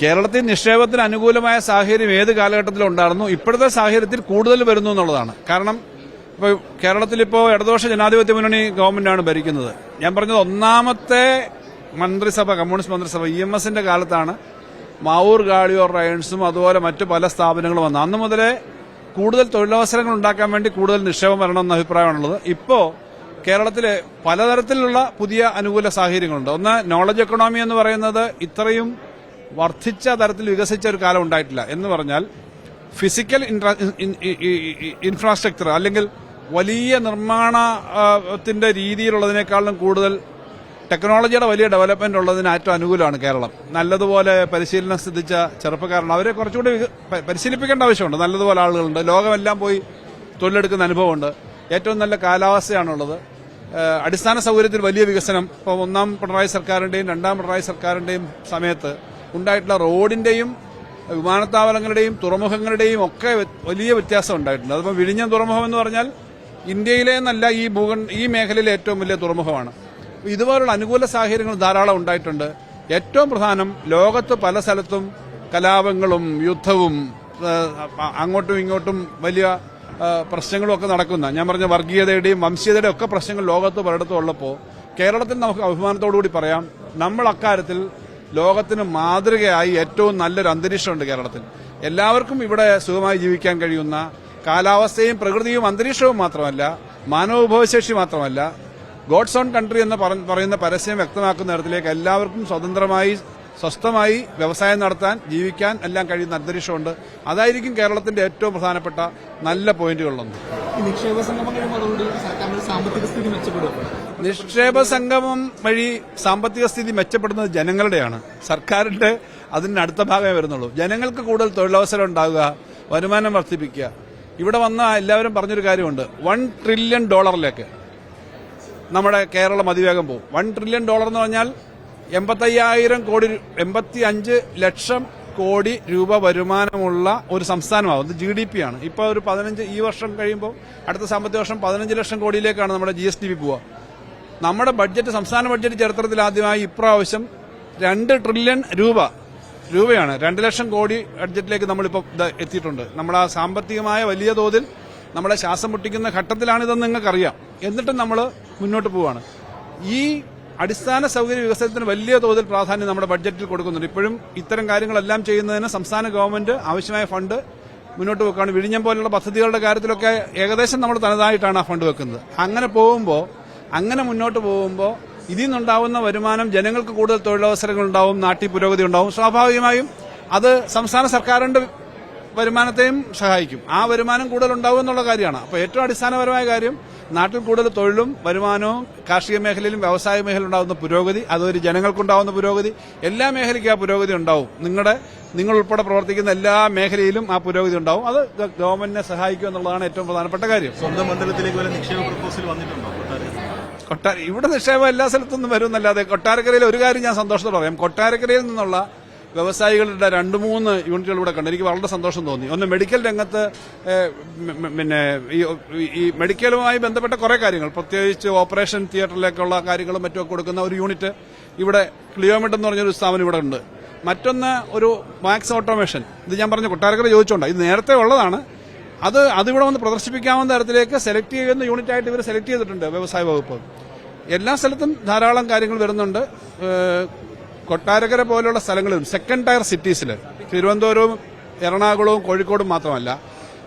കേരളത്തിൽ നിക്ഷേപത്തിന് അനുകൂലമായ സാഹചര്യം ഏത് കാലഘട്ടത്തിലും ഉണ്ടായിരുന്നു. ഇപ്പോഴത്തെ സാഹചര്യത്തിൽ കൂടുതൽ വരുന്നു എന്നുള്ളതാണ്. കാരണം ഇപ്പോൾ കേരളത്തിലിപ്പോൾ ഇടതുപക്ഷ ജനാധിപത്യ മുന്നണി ഗവൺമെന്റാണ് ഭരിക്കുന്നത്. ഞാൻ പറഞ്ഞത് ഒന്നാമത്തെ മന്ത്രിസഭ, കമ്മ്യൂണിസ്റ്റ് മന്ത്രിസഭ EMSന്റെ കാലത്താണ് മാവൂർ ഗാളിയോർ റയൻസും അതുപോലെ മറ്റു പല സ്ഥാപനങ്ങളും വന്നത്. അന്ന് മുതലേ കൂടുതൽ തൊഴിലവസരങ്ങൾ ഉണ്ടാക്കാൻ വേണ്ടി കൂടുതൽ നിക്ഷേപം വരണമെന്ന അഭിപ്രായമാണുള്ളത്. ഇപ്പോൾ കേരളത്തിലെ പലതരത്തിലുള്ള പുതിയ അനുകൂല സാഹചര്യങ്ങളുണ്ട്. ഒന്ന്, നോളജ് എക്കണോമി എന്ന് പറയുന്നത് ഇത്രയും വർദ്ധിച്ച തരത്തിൽ വികസിച്ച ഒരു കാലം ഉണ്ടായിട്ടില്ല. എന്ന് പറഞ്ഞാൽ ഫിസിക്കൽ ഇൻഫ്രാസ്ട്രക്ചർ അല്ലെങ്കിൽ വലിയ നിർമ്മാണത്തിന്റെ രീതിയിലുള്ളതിനേക്കാളും കൂടുതൽ ടെക്നോളജിയുടെ വലിയ ഡെവലപ്മെന്റ് ഉള്ളതിന് ഏറ്റവും അനുകൂലമാണ് കേരളം. നല്ലതുപോലെ പരിശീലനം സിദ്ധിച്ച ചെറുപ്പക്കാരാണ്. അവരെ കുറച്ചുകൂടി പരിശീലിപ്പിക്കേണ്ട ആവശ്യമുണ്ട്. നല്ലതുപോലെ ആളുകളുണ്ട്. ലോകമെല്ലാം പോയി തൊഴിലെടുക്കുന്ന അനുഭവമുണ്ട്. ഏറ്റവും നല്ല കാലാവസ്ഥയാണുള്ളത്. അടിസ്ഥാന സൗകര്യത്തിൽ വലിയ വികസനം ഇപ്പോൾ ഒന്നാം പിണറായി സർക്കാരിന്റെയും രണ്ടാം പിണറായി സർക്കാരിന്റെയും സമയത്ത് ഉണ്ടായിട്ടുള്ള റോഡിന്റെയും വിമാനത്താവളങ്ങളുടെയും തുറമുഖങ്ങളുടെയും ഒക്കെ വലിയ വ്യത്യാസം ഉണ്ടായിട്ടുണ്ട്. അതിപ്പോൾ വിഴിഞ്ഞം തുറമുഖം എന്ന് പറഞ്ഞാൽ ഇന്ത്യയിലെ എന്നല്ല ഈ മേഖലയിലെ ഏറ്റവും വലിയ തുറമുഖമാണ്. ഇതുപോലുള്ള അനുകൂല സാഹചര്യങ്ങൾ ധാരാളം ഉണ്ടായിട്ടുണ്ട്. ഏറ്റവും പ്രധാനം, ലോകത്ത് പല സ്ഥലത്തും കലാപങ്ങളും യുദ്ധവും അങ്ങോട്ടും ഇങ്ങോട്ടും വലിയ പ്രശ്നങ്ങളും ഒക്കെ നടക്കുന്ന, ഞാൻ പറഞ്ഞ വർഗീയതയുടെയും വംശീയതയുടെയും ഒക്കെ പ്രശ്നങ്ങൾ ലോകത്ത് പലയിടത്തും ഉള്ളപ്പോൾ കേരളത്തിൽ നമുക്ക് അഭിമാനത്തോടുകൂടി പറയാം, നമ്മൾ അക്കാര്യത്തിൽ ലോകത്തിന് മാതൃകയായി ഏറ്റവും നല്ലൊരു അന്തരീക്ഷമുണ്ട് കേരളത്തിൽ. എല്ലാവർക്കും ഇവിടെ സുഖമായി ജീവിക്കാൻ കഴിയുന്ന കാലാവസ്ഥയും പ്രകൃതിയും അന്തരീക്ഷവും മാത്രമല്ല, മാനവവിഭവശേഷി മാത്രമല്ല, ഗോഡ്സ് ഓൺ കൺട്രി എന്ന് പറയുന്ന പരസ്യം വ്യക്തമാക്കുന്ന തരത്തിലേക്ക് എല്ലാവർക്കും സ്വതന്ത്രമായി സ്വസ്ഥമായി വ്യവസായം നടത്താൻ, ജീവിക്കാൻ എല്ലാം കഴിയുന്ന അന്തരീക്ഷമുണ്ട്. അതായിരിക്കും കേരളത്തിന്റെ ഏറ്റവും പ്രധാനപ്പെട്ട നല്ല പോയിന്റുകളിലൊന്ന്. നിക്ഷേപ സംഗമം വഴി സാമ്പത്തിക സ്ഥിതി മെച്ചപ്പെടുന്നത് ജനങ്ങളുടെയാണ്. സർക്കാരിന്റെ അതിന് അടുത്ത ഭാഗമേ വരുന്നുള്ളൂ. ജനങ്ങൾക്ക് കൂടുതൽ തൊഴിലവസരം ഉണ്ടാകുക, വരുമാനം വർദ്ധിപ്പിക്കുക. ഇവിടെ വന്ന എല്ലാവരും പറഞ്ഞൊരു കാര്യമുണ്ട്, $1 ട്രില്യൺ നമ്മുടെ കേരളം അതിവേഗം പോകും. $1 ട്രില്യൺ എന്ന് പറഞ്ഞാൽ 85 ലക്ഷം കോടി രൂപ വരുമാനമുള്ള ഒരു സംസ്ഥാനമാവും. GDP ആണ്. ഇപ്പോൾ ഒരു 15 ഈ വർഷം കഴിയുമ്പോൾ അടുത്ത സാമ്പത്തിക വർഷം 15 ലക്ഷം കോടിയിലേക്കാണ് നമ്മുടെ GSDP പോവുക. നമ്മുടെ ബഡ്ജറ്റ്, സംസ്ഥാന ബഡ്ജറ്റ് ചരിത്രത്തിൽ ആദ്യമായി ഇപ്രാവശ്യം 2 ട്രില്യൺ രൂപയാണ്. 2 ലക്ഷം കോടി ബഡ്ജറ്റിലേക്ക് നമ്മളിപ്പോൾ എത്തിയിട്ടുണ്ട്. നമ്മുടെ സാമ്പത്തികമായ വലിയ തോതിൽ നമ്മളെ ശ്വാസം മുട്ടിക്കുന്ന ഘട്ടത്തിലാണിതെന്ന് നിങ്ങൾക്കറിയാം. എന്നിട്ടും നമ്മൾ മുന്നോട്ട് പോവുകയാണ്. ഈ അടിസ്ഥാന സൗകര്യ വികസനത്തിന് വലിയ തോതിൽ പ്രാധാന്യം നമ്മുടെ ബഡ്ജറ്റിൽ കൊടുക്കുന്നുണ്ട്. ഇപ്പോഴും ഇത്തരം കാര്യങ്ങളെല്ലാം ചെയ്യുന്നതിന് സംസ്ഥാന ഗവൺമെന്റ് ആവശ്യമായ ഫണ്ട് മുന്നോട്ട് വെക്കുകയാണ്. വിഴിഞ്ഞം പോലുള്ള പദ്ധതികളുടെ കാര്യത്തിലൊക്കെ ഏകദേശം നമ്മൾ തനതായിട്ടാണ് ആ ഫണ്ട് വെക്കുന്നത്. അങ്ങനെ മുന്നോട്ട് പോകുമ്പോൾ ഇതിൽ നിന്നുണ്ടാവുന്ന വരുമാനം, ജനങ്ങൾക്ക് കൂടുതൽ തൊഴിലവസരങ്ങൾ ഉണ്ടാവും, നാട്ടിൽ പുരോഗതി ഉണ്ടാവും. സ്വാഭാവികമായും അത് സംസ്ഥാന സർക്കാരിന്റെ വരുമാനത്തെയും സഹായിക്കും. ആ വരുമാനം കൂടുതൽ ഉണ്ടാവും എന്നുള്ള കാര്യമാണ്. അപ്പോൾ ഏറ്റവും അടിസ്ഥാനപരമായ കാര്യം, നാട്ടിൽ കൂടുതൽ തൊഴിലും വരുമാനവും, കാർഷിക മേഖലയിലും വ്യവസായ മേഖലയിൽ ഉണ്ടാകുന്ന പുരോഗതി, അതൊരു ജനങ്ങൾക്കുണ്ടാവുന്ന പുരോഗതി, എല്ലാ മേഖലയ്ക്കും ആ പുരോഗതി ഉണ്ടാവും. നിങ്ങൾ ഉൾപ്പെടെ പ്രവർത്തിക്കുന്ന എല്ലാ മേഖലയിലും ആ പുരോഗതി ഉണ്ടാവും. അത് ഗവൺമെന്റിനെ സഹായിക്കും എന്നുള്ളതാണ് ഏറ്റവും പ്രധാനപ്പെട്ട കാര്യം. സ്വന്തം മണ്ഡലത്തിലേക്ക് നിക്ഷേപ പ്രപ്പോസൽ വന്നിട്ടുണ്ടോ? ഇവിടെ നിക്ഷേപം എല്ലാ സ്ഥലത്തുനിന്നും വരുമെന്നല്ലാതെ, കൊട്ടാരക്കരയിൽ ഒരു കാര്യം ഞാൻ സന്തോഷത്തോടെ പറയാം. കൊട്ടാരക്കരയിൽ നിന്നുള്ള വ്യവസായികളുടെ 2-3 യൂണിറ്റുകൾ ഇവിടെ കണ്ടു. എനിക്ക് വളരെ സന്തോഷം തോന്നി. ഒന്ന്, മെഡിക്കൽ രംഗത്ത് ഈ മെഡിക്കലുമായി ബന്ധപ്പെട്ട കുറെ കാര്യങ്ങൾ, പ്രത്യേകിച്ച് ഓപ്പറേഷൻ തിയേറ്ററിലേക്കുള്ള കാര്യങ്ങളും മറ്റുമൊക്കെ കൊടുക്കുന്ന ഒരു യൂണിറ്റ് ഇവിടെ, ക്ലിയോമെഡ് എന്ന് പറഞ്ഞൊരു സ്ഥാപനം ഇവിടെ ഉണ്ട്. മറ്റൊന്ന് ഒരു മാക്സ് ഓട്ടോമേഷൻ. ഇത് ഞാൻ പറഞ്ഞ കൊട്ടാരക്കര ചോദിച്ചോണ്ടാണ്, ഇത് നേരത്തെ ഉള്ളതാണ്. അതിവിടെ വന്ന് പ്രദർശിപ്പിക്കാവുന്ന തരത്തിലേക്ക് സെലക്ട് ചെയ്യുന്ന യൂണിറ്റായിട്ട് ഇവർ സെലക്ട് ചെയ്തിട്ടുണ്ട് വ്യവസായ വകുപ്പ്. എല്ലാ സ്ഥലത്തും ധാരാളം കാര്യങ്ങൾ വരുന്നുണ്ട്. കൊട്ടാരക്കര പോലുള്ള സ്ഥലങ്ങളിലും സെക്കൻഡ് ടയർ സിറ്റീസിൽ, തിരുവനന്തപുരവും എറണാകുളവും കോഴിക്കോടും മാത്രമല്ല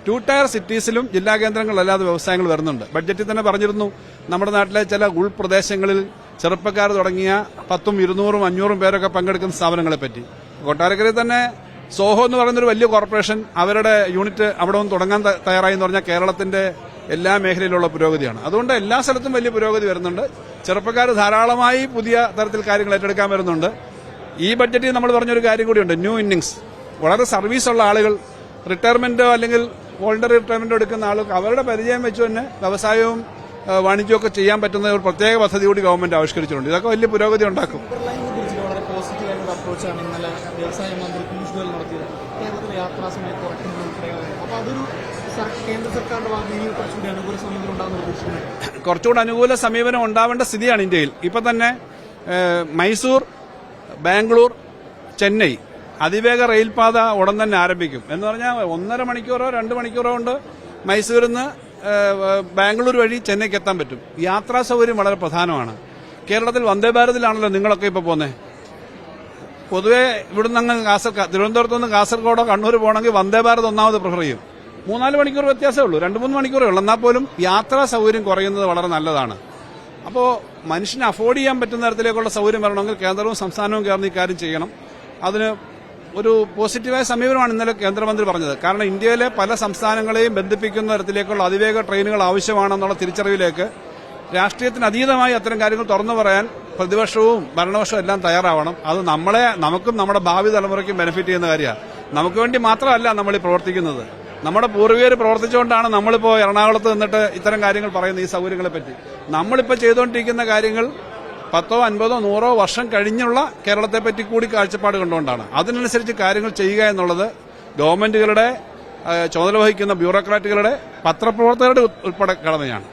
2 ടയർ സിറ്റീസിലും ജില്ലാ കേന്ദ്രങ്ങളിലല്ലാതെ വ്യവസായങ്ങൾ വരുന്നുണ്ട്. ബഡ്ജറ്റിൽ തന്നെ പറഞ്ഞിരുന്നു, നമ്മുടെ നാട്ടിലെ ചില ഉൾപ്രദേശങ്ങളിൽ ചെറുപ്പക്കാർ തുടങ്ങിയ 10, 200, 500 പേരൊക്കെ പങ്കെടുക്കുന്ന സ്ഥാപനങ്ങളെപ്പറ്റി. കൊട്ടാരക്കരയിൽ തന്നെ സോഹോ എന്ന് പറയുന്നൊരു വലിയ കോർപ്പറേഷൻ അവരുടെ യൂണിറ്റ് അവിടെ ഒന്ന് തുടങ്ങാൻ തയ്യാറായി എന്ന് പറഞ്ഞാൽ കേരളത്തിന്റെ എല്ലാ മേഖലയിലുള്ള പുരോഗതിയാണ്. അതുകൊണ്ട് എല്ലാ സ്ഥലത്തും വലിയ പുരോഗതി വരുന്നുണ്ട്. ചെറുപ്പക്കാർ ധാരാളമായി പുതിയ തരത്തിൽ കാര്യങ്ങൾ ഏറ്റെടുക്കാൻ വരുന്നുണ്ട്. ഈ ബഡ്ജറ്റിൽ നമ്മൾ പറഞ്ഞൊരു കാര്യം കൂടിയുണ്ട്, ന്യൂ ഇന്നിംഗ്സ്. വളരെ സർവീസുള്ള ആളുകൾ, റിട്ടയർമെന്റോ അല്ലെങ്കിൽ വോളണ്ടറി റിട്ടയർമെന്റോ എടുക്കുന്ന ആളുകൾക്ക് അവരുടെ പരിചയം വെച്ച് തന്നെ വ്യവസായവും വാണിജ്യവും ഒക്കെ ചെയ്യാൻ പറ്റുന്ന ഒരു പ്രത്യേക പദ്ധതി കൂടി ഗവൺമെന്റ് ആവിഷ്കരിച്ചിട്ടുണ്ട്. ഇതൊക്കെ വലിയ പുരോഗതി ഉണ്ടാക്കും. വളരെ പോസിറ്റീവായിട്ടുള്ള അപ്രോച്ചാണ് ഇന്നലെ വ്യവസായ മന്ത്രി പീയൂഷ് ഗോയൽ നടത്തിയത്. കേരളത്തിലെ യാത്രാ സമയം കുറയ്ക്കുന്നത് ഉൾപ്പെടെയാണ്. അപ്പോൾ അതൊരു കേന്ദ്ര സർക്കാരിന്റെ ഭാഗത്ത് കുറച്ചുകൂടി അനുകൂല സമീപനം ഉണ്ടാകുന്ന പ്രതീക്ഷിക്കുന്നത്. കുറച്ചുകൂടി അനുകൂല സമീപനം ഉണ്ടാവേണ്ട സ്ഥിതിയാണ് ഇന്ത്യയിൽ. ഇപ്പൊ തന്നെ മൈസൂർ, ബാംഗ്ലൂർ, ചെന്നൈ അതിവേഗ റെയിൽപാത ഉടൻ തന്നെ ആരംഭിക്കും എന്ന് പറഞ്ഞാൽ 1.5 മണിക്കൂറോ 2 മണിക്കൂറോ കൊണ്ട് മൈസൂരിൽ നിന്ന് ബാംഗ്ലൂർ വഴി ചെന്നൈക്ക് എത്താൻ പറ്റും. യാത്രാ സൗകര്യം വളരെ പ്രധാനമാണ്. കേരളത്തിൽ വന്ദേ ഭാരതിലാണല്ലോ നിങ്ങളൊക്കെ ഇപ്പോൾ പോകുന്നത്. പൊതുവെ ഇവിടുന്ന് അങ്ങ് തിരുവനന്തപുരത്ത് നിന്ന് കാസർഗോഡോ കണ്ണൂർ പോകണമെങ്കിൽ വന്ദേ ഭാരത് ഒന്നാമത് പ്രിഫർ ചെയ്യും. 3-4 മണിക്കൂർ വ്യത്യാസമേ ഉള്ളൂ, 2-3 മണിക്കൂറേ ഉള്ളൂ. എന്നാൽ പോലും യാത്രാ സൗകര്യം കുറയുന്നത് വളരെ നല്ലതാണ്. അപ്പോൾ മനുഷ്യന് അഫോർഡ് ചെയ്യാൻ പറ്റുന്ന തരത്തിലേക്കുള്ള സൗകര്യം വരണമെങ്കിൽ കേന്ദ്രവും സംസ്ഥാനവും ചേർന്ന് ഈ കാര്യം ചെയ്യണം. അതിന് ഒരു പോസിറ്റീവായ സമീപനമാണ് ഇന്നലെ കേന്ദ്രമന്ത്രി പറഞ്ഞത്. കാരണം ഇന്ത്യയിലെ പല സംസ്ഥാനങ്ങളെയും ബന്ധിപ്പിക്കുന്ന തരത്തിലേക്കുള്ള അതിവേഗ ട്രെയിനുകൾ ആവശ്യമാണെന്നുള്ള തിരിച്ചറിവിലേക്ക് രാഷ്ട്രീയത്തിന് അതീതമായി അത്തരം കാര്യങ്ങൾ തുറന്നു പറയാൻ പ്രതിപക്ഷവും ഭരണപക്ഷവും എല്ലാം തയ്യാറാവണം. അത് നമുക്കും നമ്മുടെ ഭാവി തലമുറയ്ക്കും ബെനിഫിറ്റ് ചെയ്യുന്ന കാര്യമാണ്. നമുക്ക് വേണ്ടി മാത്രമല്ല നമ്മൾ ഈ പ്രവർത്തിക്കുന്നത്. നമ്മുടെ പൂർവികർ പ്രവർത്തിച്ചുകൊണ്ടാണ് നമ്മളിപ്പോൾ എറണാകുളത്ത് നിന്നിട്ട് ഇത്തരം കാര്യങ്ങൾ പറയുന്നത്. ഈ സൗകര്യങ്ങളെ പറ്റി നമ്മളിപ്പോൾ ചെയ്തുകൊണ്ടിരിക്കുന്ന കാര്യങ്ങൾ 10, 50, 100 വർഷം കഴിഞ്ഞുള്ള കേരളത്തെ പറ്റി കൂടി കാഴ്ചപ്പാട് കണ്ടുകൊണ്ടാണ്. അതിനനുസരിച്ച് കാര്യങ്ങൾ ചെയ്യുക എന്നുള്ളത് ഗവൺമെന്റുകളുടെ, ചുമതല വഹിക്കുന്ന ബ്യൂറോക്രാറ്റുകളുടെ, പത്രപ്രവർത്തകരുടെ ഉൾപ്പെടെ കടമയാണ്.